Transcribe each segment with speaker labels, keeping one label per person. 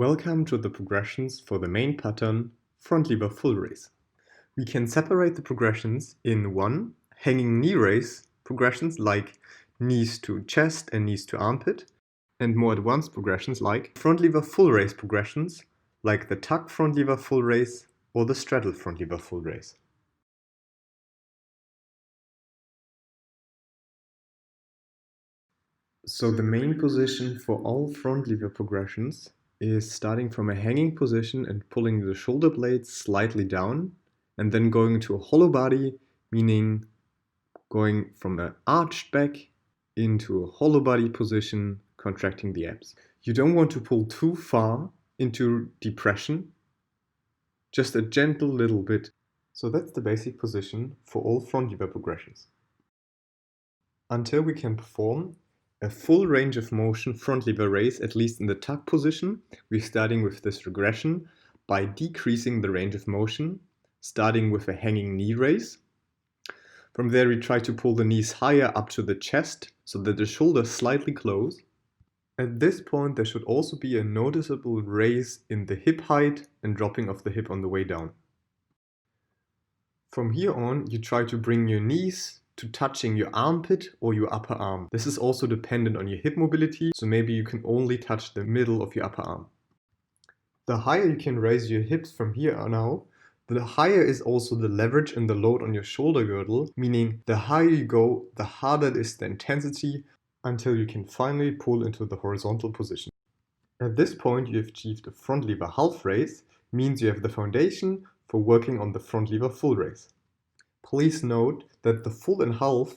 Speaker 1: Welcome to the progressions for the main pattern, Frontlever full raise. We can separate the progressions in 1. Hanging knee raise progressions like knees to chest and knees to armpit, and more advanced progressions like Frontlever full raise progressions like the tuck Frontlever full raise or the straddle Frontlever full raise. So the main position for all Frontlever progressions is starting from a hanging position and pulling the shoulder blades slightly down, and then going to a hollow body, meaning going from an arched back into a hollow body position, contracting the abs. You don't want to pull too far into depression, just a gentle little bit. So that's the basic position for all Frontlever progressions. Until we can perform a full range of motion Frontlever raise, at least in the tuck position, we're starting with this regression by decreasing the range of motion, starting with a hanging knee raise. From there we try to pull the knees higher up to the chest so that the shoulders slightly close. At this point there should also be a noticeable raise in the hip height and dropping of the hip on the way down. From here on you try to bring your knees to touching your armpit or your upper arm. This is also dependent on your hip mobility, so maybe you can only touch the middle of your upper arm. The higher you can raise your hips from here on out, the higher is also the leverage and the load on your shoulder girdle, meaning the higher you go, the harder it is the intensity until you can finally pull into the horizontal position. At this point you have achieved a Frontlever half raise, means you have the foundation for working on the Frontlever full raise. Please note that the full and half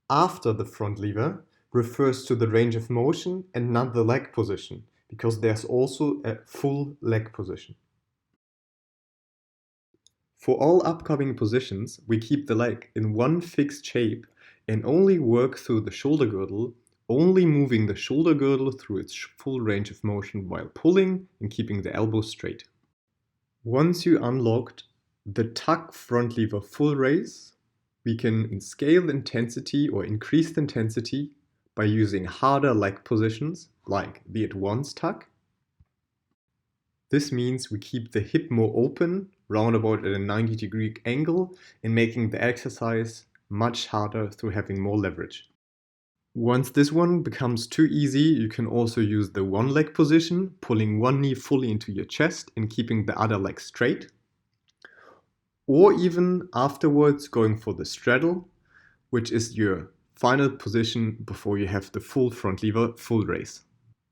Speaker 1: after the Frontlever refers to the range of motion and not the leg position, because there's also a full leg position. For all upcoming positions, we keep the leg in one fixed shape and only work through the shoulder girdle, only moving the shoulder girdle through its full range of motion while pulling and keeping the elbows straight. Once you unlocked the tuck Frontlever full raise, we can scale the intensity or increase the intensity by using harder leg positions like the advanced tuck. This means we keep the hip more open, roundabout at a 90-degree angle, and making the exercise much harder through having more leverage. Once this one becomes too easy, you can also use the one leg position, pulling one knee fully into your chest and keeping the other leg straight. Or even afterwards going for the straddle, which is your final position before you have the full Frontlever full raise.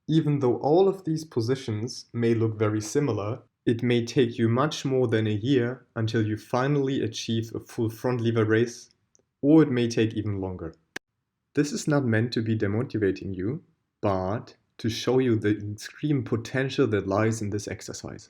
Speaker 1: Even though all of these positions may look very similar, it may take you much more than a year until you finally achieve a full Frontlever raise, or it may take even longer. This is not meant to be demotivating you, but to show you the extreme potential that lies in this exercise.